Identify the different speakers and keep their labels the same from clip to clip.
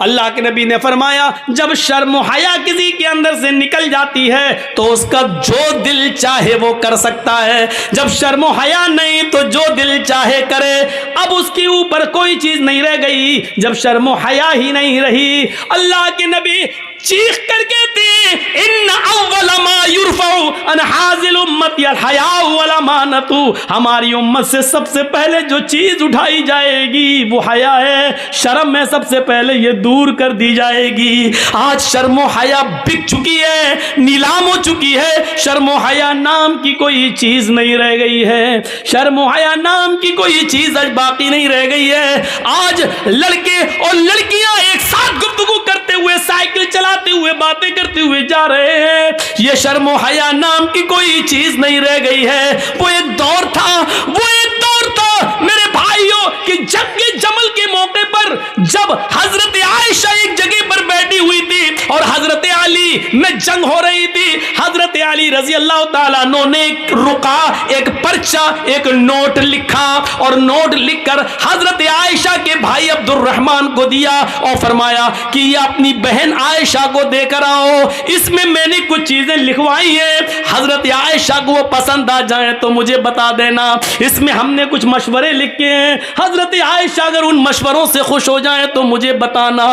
Speaker 1: اللہ کے نبی نے فرمایا جب شرم و حیا کسی کے اندر سے نکل جاتی ہے تو اس کا جو دل چاہے وہ کر سکتا ہے، جب شرم و حیا نہیں تو جو دل چاہے کرے۔ اب اس کے اوپر کوئی چیز نہیں رہ گئی جب شرم و حیا ہی نہیں رہی۔ اللہ کے نبی چیخ کر کہتے ہیں ان اول ما یرفع عن حاذل امت الحیاء والامانۃ، ہماری امت سے سب سے پہلے جو چیز اٹھائی جائے گی وہ حیا ہے، شرم میں سب سے پہلے یہ دور کر دی جائے گی۔ آج شرم و حیا بک چکی ہے، نیلام ہو چکی ہے، شرم و حیا نام کی کوئی چیز نہیں رہ گئی ہے، شرم و حیا نام کی کوئی چیز آج باقی نہیں رہ گئی ہے۔ آج لڑکے اور لڑکیاں ایک ساتھ گفتگو کرتے ہوئے، سائیکل چلاتے ہوئے، باتیں کرتے ہوئے جا رہے ہیں، یہ شرم و حیا نام کی کوئی چیز نہیں رہ گئی ہے۔ وہ ایک دور تھا، وہ ایک دور تھا میرے بھائیوں کہ جنگ جمل کے موقع پر جب حضرت عائشہ ایک جگہ پر بیٹھی ہوئی تھی اور حضرت علی میں جنگ ہو رہی تھی، حضرت علی رضی اللہ تعالیٰ عنہ نے ایک رکا، ایک پرچہ، ایک نوٹ لکھا اور نوٹ لکھ کر حضرت عائشہ کے بھائی عبد الرحمن کو دیا اور فرمایا کہ یہ اپنی بہن عائشہ کو دے کر آؤ، اس میں نے کچھ چیزیں لکھوائی ہیں، حضرت عائشہ کو وہ پسند آ جائیں تو مجھے بتا دینا، اس میں ہم نے کچھ مشورے لکھے ہیں، حضرت عائشہ اگر ان مشوروں سے خوش ہو جائیں تو مجھے بتانا۔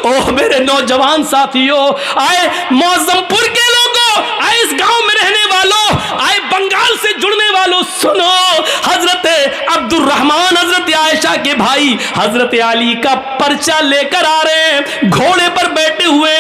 Speaker 1: اوہ میرے نوجوان ساتھیوں، آئے معظم پور کے لوگوں، آئے اس گاؤں میں رہنے والوں، آئے بنگال سے جڑنے والوں، سنو، حضرت عبد الرحمن حضرت عائشہ کے بھائی حضرت علی کا پرچہ لے کر آ رہے ہیں، گھوڑے پر بیٹھے ہوئے،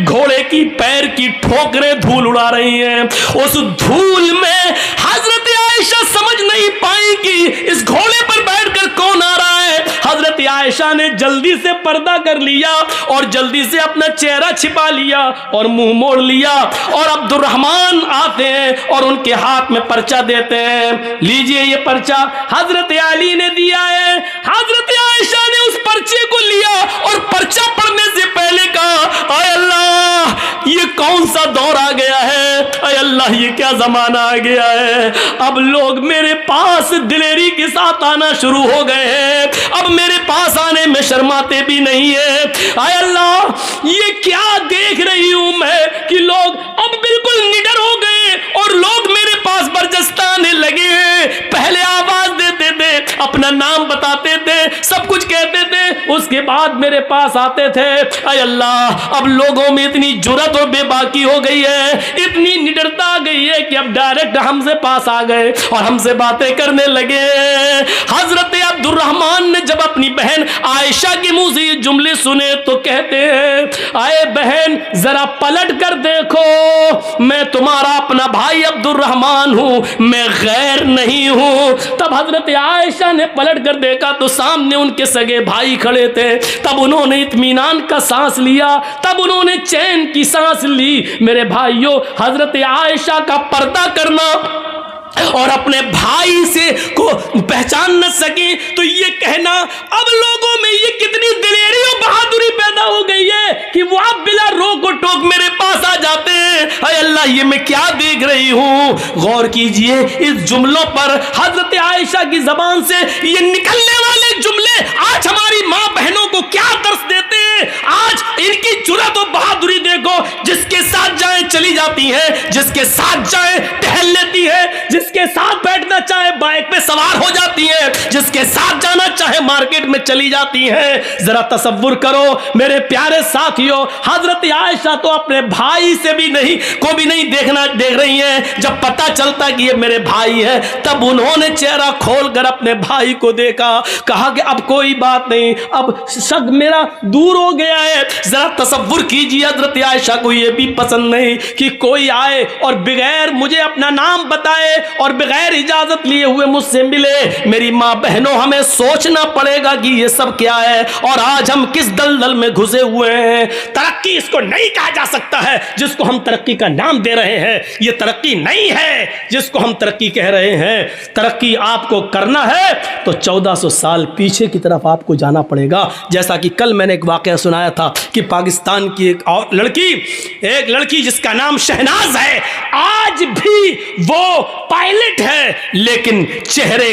Speaker 1: گھوڑے کی پیر کی ٹھوکریں دھول اڑا رہی ہیں، اس دھول میں حضرت عائشہ سمجھ نہیں پائیں کہ اس گھوڑے پر بیٹھ کر کون آ رہا ہے۔ حضرت عائشہ نے جلدی سے پردہ کر لیا اور جلدی سے اپنا چہرہ چھپا لیا اور منہ موڑ لیا، اور عبد الرحمن آتے ہیں اور ان کے ہاتھ میں پرچہ دیتے ہیں، لیجئے یہ پرچہ حضرت علی نے دیا ہے۔ حضرت عائشہ نے اس پرچے کو لیا اور پرچہ پڑھنے سے پہلے کہا اے اللہ یہ کون سا دور آ گیا ہے، اے اللہ یہ کیا زمانہ آ گیا ہے، اب لوگ میرے پاس دلیری کے ساتھ آنا شروع ہو گئے ہیں، اب میرے پاس آنے میں شرماتے بھی نہیں ہیں، اے اللہ یہ کیا دیکھ رہی ہوں میں کہ لوگ اب بالکل نڈر ہو گئے اور لوگ میرے پاس برجستہ آنے لگے ہیں، پہلے آواز دیتے تھے، اپنا نام بتاتے تھے، سب کچھ کہتے تھے، اس کے بعد میرے پاس آتے تھے، اے اللہ اب لوگوں میں اتنی جرأت اور بے باکی ہو گئی ہے، اتنی نڈرتا آ گئی ہے کہ اب ڈائریکٹ ہم سے پاس آ گئے اور ہم سے باتیں کرنے لگے۔ حضرت عبد الرحمن نے جب اپنی بہن عائشہ کے منہ سے یہ جملے سنے تو کہتے ہیں اے بہن ذرا پلٹ کر دیکھو، میں تمہارا اپنا بھائی عبد الرحمن ہوں، میں غیر نہیں ہوں۔ تب حضرت عائشہ نے پلٹ کر دیکھا تو سامنے ان کے سگے بھائی کھڑے تھے، تب انہوں نے اطمینان کا سانس لیا، تب انہوں نے چین کی سانس لی۔ میرے بھائیوں حضرت عائشہ کا پردہ کرنا اور اپنے بھائی سے کو پہچان نہ سکیں تو یہ کہنا، اب لوگوں میں یہ کتنی دلیری اور بہادری پیدا ہو گئی ہے کہ وہ اب بلا روک و ٹوک میرے پاس آ جاتے ہیں۔ اے اللہ یہ میں کیا دیکھ رہی ہوں، غور کیجئے اس جملوں پر، حضرت عائشہ کی زبان سے یہ نکلنے والے جملے آج ہماری ماں بہنوں کو کیا درس دیتے ہیں۔ آج ان کی جرأت و بہادری دیکھو، جس کے ساتھ جائیں چلی جاتی ہے، جس کے ساتھ جائیں ٹہل لیتی ہے، جس کے ساتھ بیٹھنا چاہے بائک پہ سوار ہو جاتی ہے، جس کے ساتھ جانا چاہے مارکیٹ میں چلی جاتی ہے۔ ذرا تصور کرو میرے پیارے ساتھیوں، حضرت عائشہ تو اپنے بھائی سے بھی نہیں دیکھ رہی ہیں، جب پتہ چلتا کہ یہ میرے بھائی ہے تب انہوں نے چہرہ کھول کر اپنے بھائی کو دیکھا، کہا کہ اب کوئی بات نہیں، اب شک میرا دور ہو گیا ہے۔ ذرا تصور کیجیے حضرت عائشہ کو یہ بھی پسند نہیں کہ کوئی آئے اور بغیر مجھے اپنا نام بتائے اور بغیر اجازت لیے ہوئے مجھ سے ملے۔ میری ماں بہنوں ہمیں سوچنا پڑے گا کہ یہ سب کیا ہے اور آج ہم کس دلدل میں گھسے ہوئے ہیں۔ ترقی اس کو نہیں کہا جا سکتا ہے جس کو ہم ترقی کا نام دے رہے ہیں، یہ ترقی نہیں ہے جس کو ہم ترقی کہہ رہے ہیں۔ ترقی آپ کو کرنا ہے تو 1400 سال پیچھے کی طرف آپ کو جانا پڑے گا، جیسا کہ کل میں نے ایک واقعہ سنایا تھا کہ پاکستان کی ایک لڑکی جس کا نام شہناز ہے، آج بھی وہ پائلٹ ہے لیکن چہرے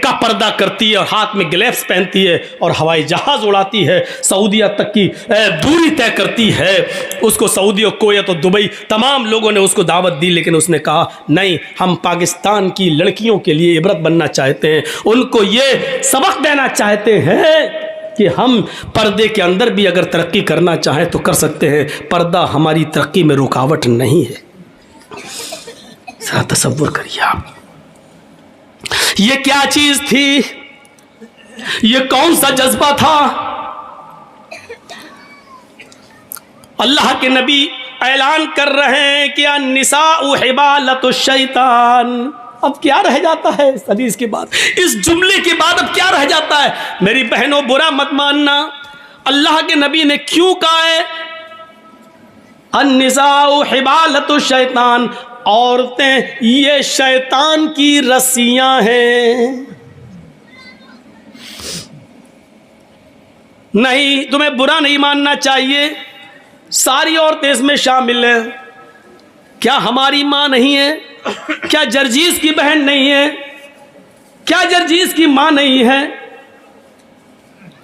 Speaker 1: کا پردہ کرتی ہے اور ہاتھ میں گلیوز پہنتی ہے اور ہوائی جہاز اڑاتی ہے، سعودیہ تک کی دوری طے کرتی ہے، اس کو سعودی اور کویت اور دبئی تمام لوگوں نے اس کو دعوت دی، لیکن اس نے کہا نہیں، ہم پاکستان کی لڑکیوں کے لیے عبرت بننا چاہتے ہیں، ان کو یہ سبق دینا چاہتے ہیں کہ ہم پردے کے اندر بھی اگر ترقی کرنا چاہیں تو کر سکتے ہیں، پردہ ہماری ترقی میں رکاوٹ نہیں ہے۔ ذرا تصور کریے آپ، یہ کیا چیز تھی، یہ کون سا جذبہ تھا؟ اللہ کے نبی اعلان کر رہے ہیں کہ النساء حبالۃ الشیطان۔ اب کیا رہ جاتا ہے اس حدیث کے بعد، اس جملے کے بعد اب کیا رہ جاتا ہے؟ میری بہنوں برا مت ماننا، اللہ کے نبی نے کیوں کہا ہے النساء حبالۃ الشیطان؟ عورتیں یہ شیطان کی رسیاں ہیں۔ نہیں، تمہیں برا نہیں ماننا چاہیے، ساری عورتیں اس میں شامل ہیں۔ کیا ہماری ماں نہیں ہے؟ کیا جرجیز کی بہن نہیں ہے؟ کیا جرجیز کی ماں نہیں ہے؟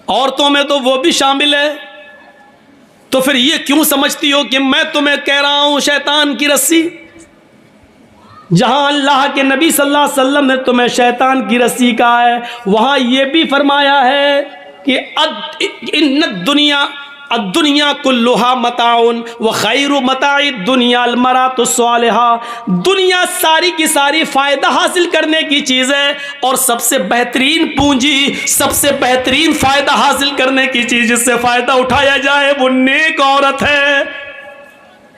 Speaker 1: عورتوں میں تو وہ بھی شامل ہے، تو پھر یہ کیوں سمجھتی ہو کہ میں تمہیں کہہ رہا ہوں شیطان کی رسی؟ جہاں اللہ کے نبی صلی اللہ علیہ وسلم نے تمہیں شیطان کی رسی کہا ہے، وہاں یہ بھی فرمایا ہے کہ ان الدنیا کلھا متاع وخیر متاع الدنیا المرأۃ الصالحہ۔ دنیا ساری کی ساری فائدہ حاصل کرنے کی چیز ہے، اور سب سے بہترین پونجی، سب سے بہترین فائدہ حاصل کرنے کی چیز جس سے فائدہ اٹھایا جائے وہ نیک عورت ہے۔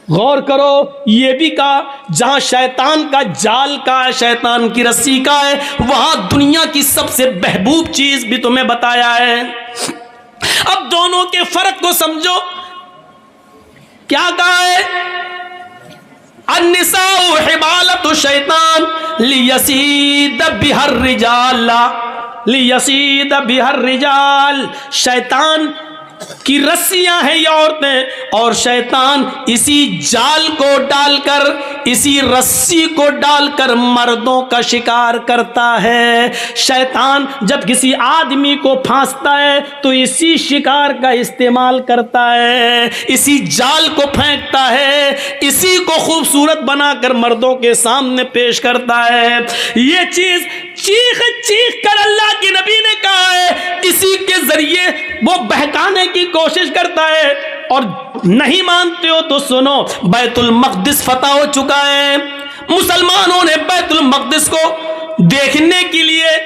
Speaker 1: غور کرو، یہ بھی کہا جہاں شیطان کا جال کا ہے، شیطان کی رسی کا ہے، وہاں دنیا کی سب سے محبوب چیز بھی تمہیں بتایا ہے۔ اب دونوں کے فرق کو سمجھو، کیا کہا ہے؟ النساء حبالۃ الشیطان لیصید بها الرجال، لیصید بها الرجال۔ شیطان کی رسیاں ہیں یہ عورتیں، اور شیطان اسی جال کو ڈال کر، اسی رسی کو ڈال کر مردوں کا شکار کرتا ہے۔ شیطان جب کسی آدمی کو پھانستا ہے تو اسی شکار کا استعمال کرتا ہے، اسی جال کو پھینکتا ہے، اسی کو خوبصورت بنا کر مردوں کے سامنے پیش کرتا ہے۔ یہ چیز چیخ چیخ کر اللہ کے نبی نے کہا ہے، اسی کے ذریعے وہ بہکانے کی کوشش کرتا ہے۔ اور نہیں مانتے ہو تو سنو، بیت المقدس فتح ہو چکا ہے، مسلمانوں نے بیت المقدس کو دیکھنے کے لیے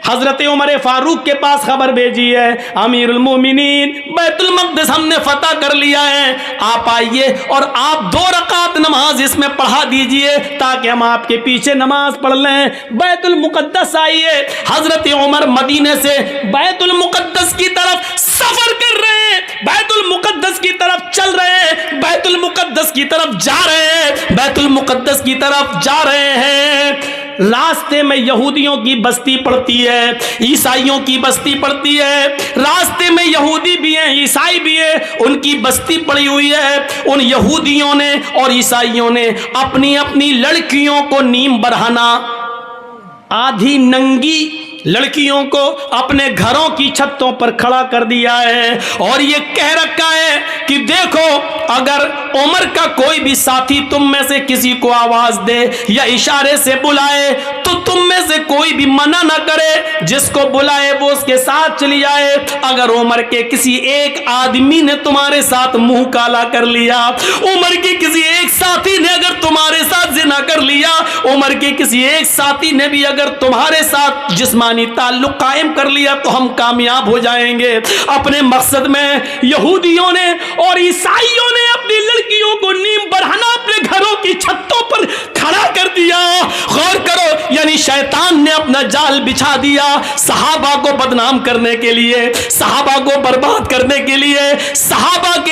Speaker 1: حضرت عمر فاروق کے پاس خبر بھیجی ہے، امیر المومنین بیت المقدس ہم نے فتح کر لیا ہے، آپ آئیے اور آپ 2 رکعت نماز اس میں پڑھا دیجئے تاکہ ہم آپ کے پیچھے نماز پڑھ لیں۔ بیت المقدس آئیے، حضرت عمر مدینے سے بیت المقدس کی طرف سفر کر رہے ہیں، بیت المقدس کی طرف چل رہے ہیں، بیت المقدس کی طرف جا رہے ہیں، بیت المقدس کی طرف جا رہے ہیں۔ راستے میں یہودیوں کی بستی پڑتی ہے، عیسائیوں کی بستی پڑتی ہے، راستے میں یہودی بھی ہیں، عیسائی بھی ہیں، ان کی بستی پڑی ہوئی ہے۔ ان یہودیوں نے اور عیسائیوں نے اپنی اپنی لڑکیوں کو نیم برہنہ، آدھی ننگی لڑکیوں کو اپنے گھروں کی چھتوں پر کھڑا کر دیا ہے، اور یہ کہہ رکھا ہے کہ دیکھو اگر عمر کا کوئی بھی ساتھی تم میں سے کسی کو آواز دے یا اشارے سے بلائے تو تم میں سے کوئی بھی منع نہ کرے، جس کو بلائے وہ اس کے ساتھ چلی جائے۔ اگر عمر کے کسی ایک آدمی نے تمہارے ساتھ منہ کالا کر لیا، عمر کے کسی ایک ساتھی نے اگر تمہارے ساتھ زنا کر لیا، عمر کے کسی ایک ساتھی نے بھی اگر تمہارے ساتھ جسمانی تعلق قائم کر لیا تو ہم کامیاب ہو جائیں گے۔ اپنے مقصد میں یہودیوں نے اور عیسائیوں نے اپنی لڑکیوں کو نیم برہنہ اپنے گھروں کی چھتوں پر کھڑا کر دیا۔ غور کرو، یعنی شیطان نے اپنا جال بچھا دیا صحابہ کو بدنام کرنے کے لیے، صحابہ کو برباد کرنے کے لیے، صحابہ کے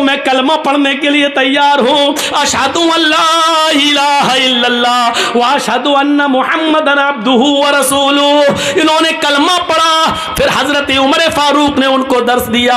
Speaker 1: میں کلمہ پڑھنے کے لیے تیار ہوں، اشہدو اللہ الہ الا اللہ واشہدو ان محمدن عبدہ ورسولہ۔ انہوں نے کلمہ پڑھا، پھر حضرت عمر فاروق نے ان کو درس دیا،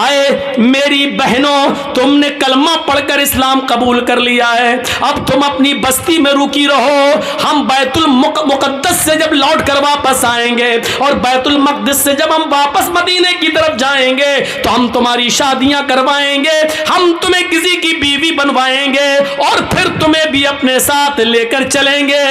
Speaker 1: آئے میری بہنوں تم نے کلمہ پڑھ کر اسلام قبول کر لیا ہے، اب تم اپنی بستی میں رکی رہو، ہم بیت المقدس سے جب لوٹ کر واپس آئیں گے اور بیت المقدس سے جب ہم واپس مدینے کی طرف جائیں گے تو ہم تمہاری شادیاں کروائیں گے، ہم تمہیں کسی کی بیوی بنوائیں گے اور پھر تمہیں بھی اپنے ساتھ لے کر چلیں گے۔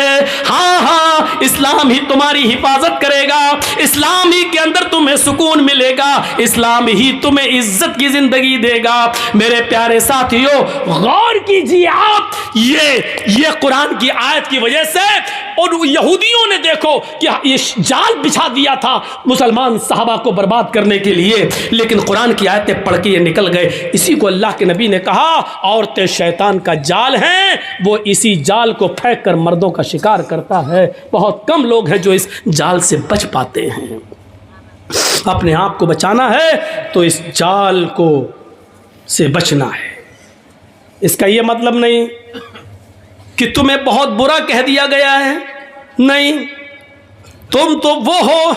Speaker 1: ہاں ہاں اسلام ہی تمہاری حفاظت کرے گا، اسلام ہی کے اندر تمہیں سکون ملے گا، اسلام ہی تمہیں عزت کی زندگی دے گا۔ میرے پیارے ساتھیوں غور کیجیے آپ، یہ قرآن کی آیت کی وجہ سے اور یہودیوں نے دیکھو کہ یہ جال بچھا دیا تھا مسلمان صحابہ کو برباد کرنے کے لیے، لیکن قرآن کی آیتیں پڑھ کے یہ نکل گئے۔ اسی کو اللہ کے نبی نے کہا عورتیں شیطان کا جال ہیں، وہ اسی جال کو پھینک کر مردوں کا شکار کرتا ہے، بہت کم لوگ ہیں جو اس جال سے بچ پاتے ہیں۔ اپنے آپ کو بچانا ہے تو اس جال کو سے بچنا ہے۔ اس کا یہ مطلب نہیں کہ تمہیں بہت برا کہہ دیا گیا ہے، نہیں، تم تو وہ ہو،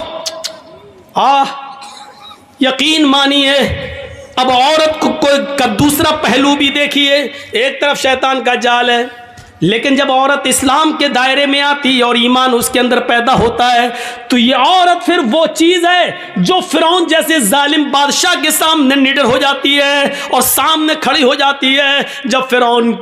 Speaker 1: یقین مانیے۔ اب عورت کا دوسرا پہلو بھی دیکھیے، ایک طرف شیطان کا جال ہے، لیکن جب عورت اسلام کے دائرے میں آتی اور ایمان اس کے اندر پیدا ہوتا ہے تو یہ عورت پھر وہ چیز ہے جو فرعون جیسے ظالم بادشاہ کے سامنے نڈر ہو جاتی ہے اور سامنے کھڑی ہو جاتی ہے۔ جب فرعون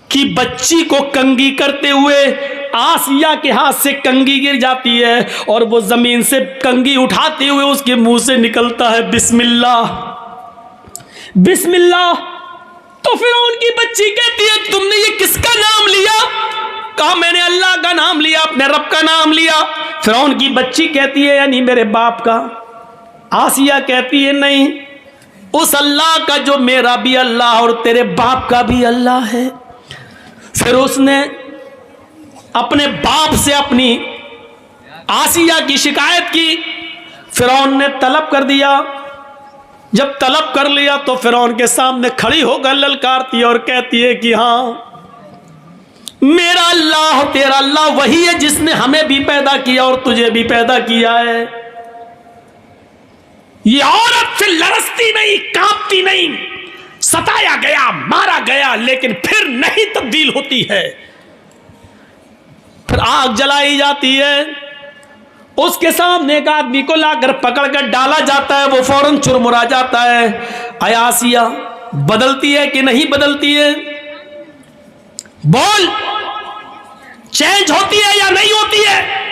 Speaker 1: کی بچی کو کنگھی کرتے ہوئے آسیہ کے ہاتھ سے کنگھی گر جاتی ہے اور وہ زمین سے کنگھی اٹھاتے ہوئے اس کے منہ سے نکلتا ہے بسم اللہ بسم اللہ، تو فرعون کی بچی کہتی ہے تم نے یہ کس کا نام لیا؟ کہا میں نے اللہ کا نام لیا، اپنے رب کا نام لیا۔ فرعون کی بچی کہتی ہے یعنی میرے باپ کا۔ آسیہ کہتی ہے نہیں، اس اللہ کا جو میرا بھی اللہ اور تیرے باپ کا بھی اللہ ہے۔ پھر اس نے اپنے باپ سے اپنی آسیہ کی شکایت کی، فرعون نے طلب کر دیا۔ جب طلب کر لیا تو فرعون کے سامنے کھڑی ہو کر للکارتی اور کہتی ہے کہ ہاں میرا اللہ تیرا اللہ وہی ہے جس نے ہمیں بھی پیدا کیا اور تجھے بھی پیدا کیا ہے۔ یہ عورت پھر لرزتی نہیں، کانپتی نہیں، ستایا گیا، مارا گیا، لیکن پھر نہیں تبدیل ہوتی ہے۔ پھر آگ جلائی جاتی ہے، اس کے سامنے ایک آدمی کو لا کر پکڑ کر ڈالا جاتا ہے، وہ فوراً چرمرا جاتا ہے۔ اے آسیہ بدلتی ہے کہ نہیں بدلتی ہے؟ بول، چینج ہوتی ہے یا نہیں ہوتی ہے؟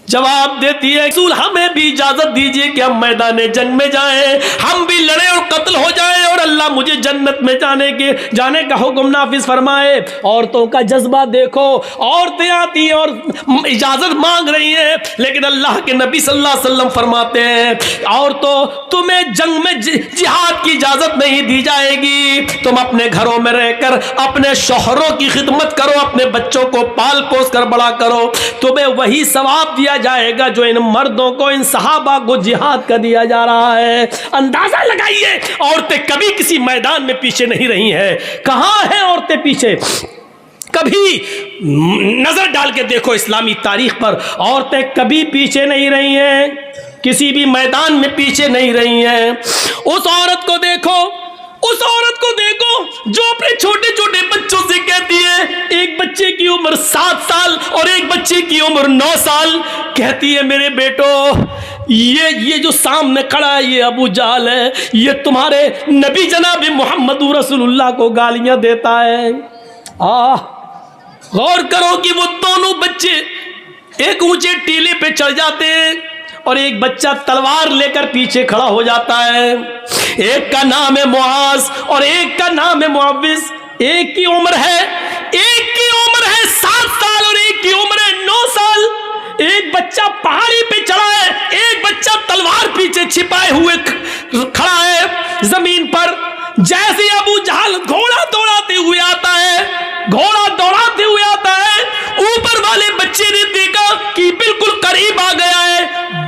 Speaker 1: جواب دیتی ہے رسول ہمیں بھی اجازت دیجئے کہ ہم میدان جنگ میں جائیں، ہم بھی لڑیں اور قتل ہو جائیں اور اللہ مجھے جنت میں جانے کا حکم نافذ فرمائے۔ عورتوں کا جذبہ دیکھو، عورتیں آتی ہیں اور اجازت مانگ رہی ہیں، لیکن اللہ کے نبی صلی اللہ علیہ وسلم فرماتے ہیں عورتوں تمہیں جنگ میں جہاد کی اجازت نہیں دی جائے گی، تم اپنے گھروں میں رہ کر اپنے شوہروں کی خدمت کرو، اپنے بچوں کو پال پوس کر بڑا کرو، تمہیں وہی ثواب دیا جائے گا جو ان مردوں کو، ان صحابہ کو جہاد کا دیا جا رہا ہے۔ اندازہ لگائیے عورتیں کبھی کسی میدان میں پیچھے نہیں رہی ہیں۔ کہاں ہیں عورتیں پیچھے؟ کبھی نظر ڈال کے دیکھو اسلامی تاریخ پر، عورتیں کبھی پیچھے نہیں رہی ہیں، کسی بھی میدان میں پیچھے نہیں رہی ہیں۔ اس عورت کو دیکھو، اس عورت کو دیکھو جو اپنے چھوٹے چھوٹے بچوں سے کہتی ہے، ایک بچے کی عمر 7 سال اور ایک بچے کی عمر 9 سال، کہتی ہے میرے بیٹو یہ جو سامنے کھڑا ہے یہ ابو جہل ہے، یہ تمہارے نبی جناب محمد رسول اللہ کو گالیاں دیتا ہے۔ غور کرو کہ وہ دونوں بچے ایک اونچے ٹیلے پہ چڑھ جاتے ہیں اور ایک بچہ تلوار لے کر پیچھے کھڑا ہو جاتا ہے۔ ایک کا نام ہے معاذ اور ایک کا نام ہے معوذ، ایک کی عمر ہے 7 سال اور ایک کی عمر ہے 9 سال۔ ایک بچہ پہاڑی پہ چڑھا ہے، ایک بچہ تلوار پیچھے چھپائے ہوئے کھڑا ہے زمین پر۔ جیسے ابو جہل گھوڑا دوڑاتے ہوئے آتا ہے، اوپر والے بچے نے دیکھا کہ بالکل قریب آ گیا ہے،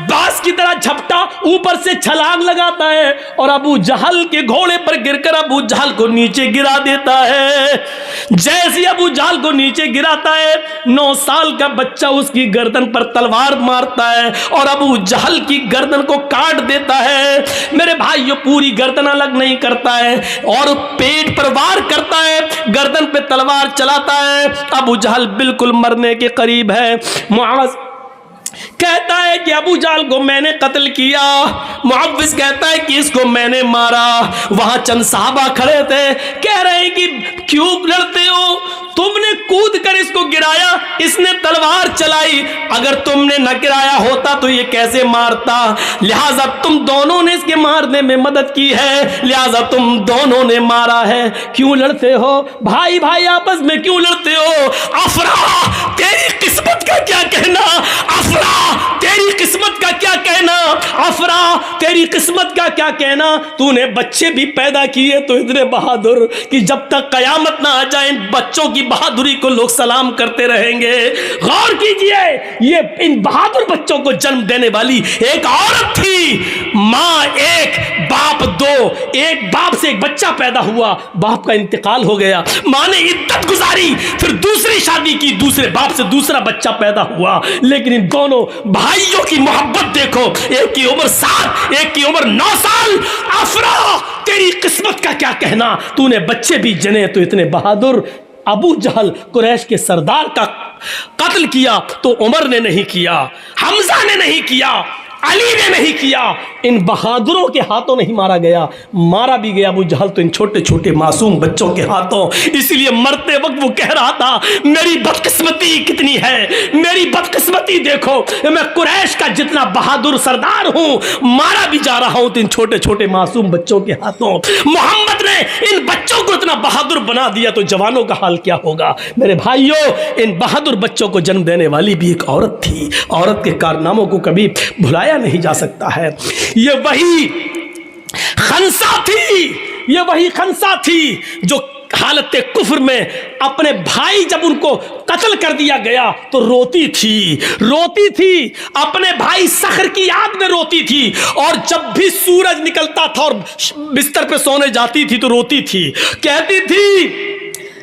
Speaker 1: باز کی طرح جھپٹا اوپر سے چھلانگ لگاتا ہے اور ابو جہل کے گھوڑے پر گر کر ابو جہل کو نیچے گرا دیتا ہے. جیسے ابو جہل کو نیچے گراتا ہے 9 سال کا بچہ اس کی گردن پر تلوار مارتا ہے اور ابو جہل کی گردن کو کاٹ دیتا ہے. میرے بھائیو پوری گردن الگ نہیں کرتا ہے اور پیٹ پر وار کرتا ہے, گردن پہ تلوار چلاتا ہے. ابو جہل بالکل مرنے کے قریب ہے. معاذ کہتا ہے کہ ابو جہل کو میں نے قتل کیا. معوذ کہتا ہے کہ اس کو میں نے مارا. وہاں چند صحابہ کھڑے تھے, کہہ رہے ہیں کہ کیوں لڑتے ہو, تم نے کود کر اس کو گرایا, اس نے تلوار چلائی, اگر تم نے نہ گرایا ہوتا تو یہ کیسے مارتا, لہٰذا تم دونوں نے اس کے مارنے میں مدد کی ہے, لہٰذا تم دونوں نے مارا ہے. کیوں لڑتے ہو بھائی بھائی آپس میں کیوں لڑتے ہو؟ افرا تیری قسمت کا کیا کہنا, افرا تیری قسمت کا کیا کہنا, افرا تیری قسمت کا کیا کہنا. تو نے بچے بھی پیدا کیے تو اتنے بہادر کہ جب تک قیامت نہ آ جائے ان بچوں کی بہادری کو لوگ سلام کرتے رہیں گے. غور کیجئے, یہ ان بہادر بچوں کو جنم دینے والی ایک عورت تھی. ماں ایک باپ دو, ایک باپ سے ایک بچہ پیدا ہوا, باپ کا انتقال ہو گیا, ماں نے عدت گزاری, پھر دوسری شادی کی, دوسرے باپ سے دوسرا بچہ پیدا ہوا. لیکن ان دونوں بھائیوں کی محبت دیکھو, ایک کی عمر 7 ایک کی عمر 9 سال. افرا تیری قسمت کا کیا کہنا, تو نے بچے بھی جنے تو اتنے بہادر. ابو جہل قریش کے سردار کا قتل کیا تو عمر نے نہیں کیا, حمزہ نے نہیں کیا, علی نے نہیں کیا, ان بہادروں کے ہاتھوں نہیں مارا گیا. مارا بھی گیا ابو جہل تو ان چھوٹے چھوٹے معصوم بچوں کے ہاتھوں. اس لیے مرتے وقت وہ کہہ رہا تھا میری بدقسمتی کتنی ہے, میری بدقسمتی دیکھو, میں قریش کا جتنا بہادر سردار ہوں مارا بھی جا رہا ہوں تو ان چھوٹے چھوٹے معصوم بچوں کے ہاتھوں. محمد نے ان بچوں کو اتنا بہادر بنا دیا تو جوانوں کا حال کیا ہوگا. میرے بھائیوں ان بہادر بچوں کو جنم دینے والی بھی ایک عورت تھی. عورت کے کارناموں کو کبھی بھلایا نہیں جا سکتا ہے. یہ وہی خنسا تھی, یہ وہی خنسا تھی جو حالت کفر میں اپنے بھائی جب ان کو قتل کر دیا گیا تو روتی تھی, اپنے بھائی صخر کی یاد میں روتی تھی, اور جب بھی سورج نکلتا تھا اور بستر پہ سونے جاتی تھی تو روتی تھی, کہتی تھی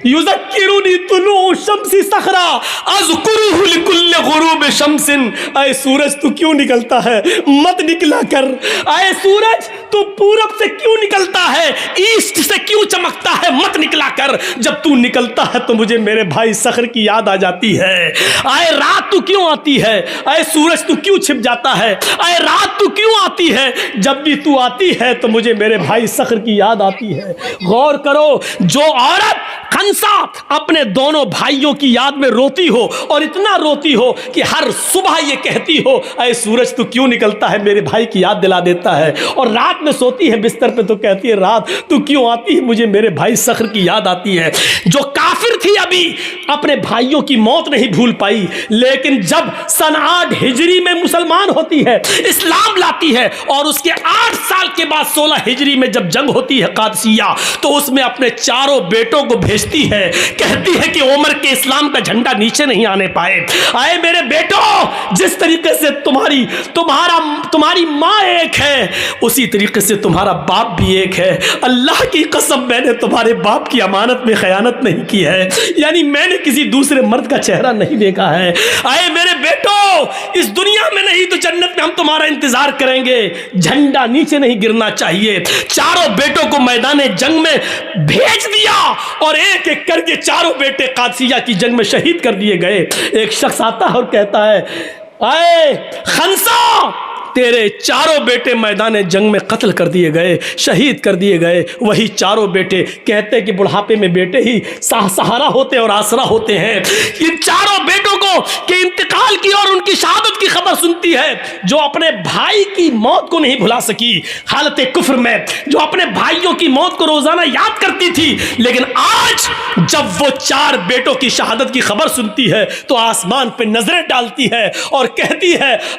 Speaker 1: یذکرنی طلوع الشمس صخرا اذکرہ لکل غروب شمس. اے سورج تو کیوں نکلتا ہے, مت نکلا کر. اے سورج تو پورب سے کیوں نکلتا ہے, ایسٹ سے کیوں چمکتا ہے, مت نکلا کر. جب تو نکلتا ہے تو مجھے میرے بھائی صخر کی یاد آ جاتی ہے. اے رات تو کیوں آتی ہے, اے سورج تو کیوں چھپ جاتا ہے, اے رات تو کیوں آتی ہے, جب بھی تو آتی ہے تو مجھے میرے بھائی صخر کی یاد آتی ہے. غور کرو, جو عورت خنسا اپنے دونوں بھائیوں کی یاد میں روتی ہو اور اتنا روتی ہو کہ ہر صبح یہ کہتی ہو اے سورج تو کیوں نکلتا ہے, میرے بھائی کی یاد دلا دیتا ہے, اور رات میں سوتی ہے بستر پہ تو کہتی ہے رات تو کیوں آتی ہے, مجھے میرے بھائی صخر کی یاد آتی ہے. جو کافر تھی ابھی اپنے بھائیوں کی موت نہیں بھول پائی, لیکن جب سن 8 ہجری میں مسلمان ہوتی ہے, اسلام لاتی ہے, اور اس کے 8 سال کے بعد 16 ہجری میں جب جنگ ہوتی ہے قادسیہ, تو اس میں اپنے چاروں بیٹوں کو بھیجتی ہے, کہتی ہے کہ عمر کے اسلام کا جھنڈا نیچے نہیں آنے پائے. آئے میرے بیٹو, جس طریقے سے تمہاری ماں ایک ہے اسی طریقے سے تمہارا باپ بھی ایک ہے. اللہ کی قسم میں نے تمہارے باپ کی امانت میں خیانت نہیں کی ہے, یعنی میں نے کسی دوسرے مرد کا چہرہ نہیں دیکھا ہے. آئے میرے بیٹو, اس دنیا میں نہیں تو جنت میں ہم تمہارا انتظار کریں گے. جھنڈا نیچے نہیں گرنا چاہیے. چاروں بیٹوں کو میدان جنگ میں بھیج دیا اور ایک ایک کر کے چاروں بیٹے قادسیہ کی جنگ میں شہید کر دیے گئے. ایک شخص آتا ہے اور کہتا ہے اے خنسا تیرے چاروں بیٹے میدان جنگ میں قتل کر دیے گئے, شہید کر دیے گئے. وہی چاروں بیٹے کہتے کہ بڑھاپے میں بیٹے ہی سہارا ہوتے اور آسرا ہوتے ہیں. ان چاروں بیٹوں کو کہ انتقال کی اور ان کی شہادت کی خبر سنتی ہے, جو اپنے بھائی کی موت کو نہیں بھلا سکی حالت کفر میں, جو اپنے بھائیوں کی موت کو روزانہ یاد کرتی تھی, لیکن آج جب وہ 4 بیٹوں کی شہادت کی خبر سنتی ہے تو آسمان پہ نظریں ڈالتی ہے اور کہتی ہے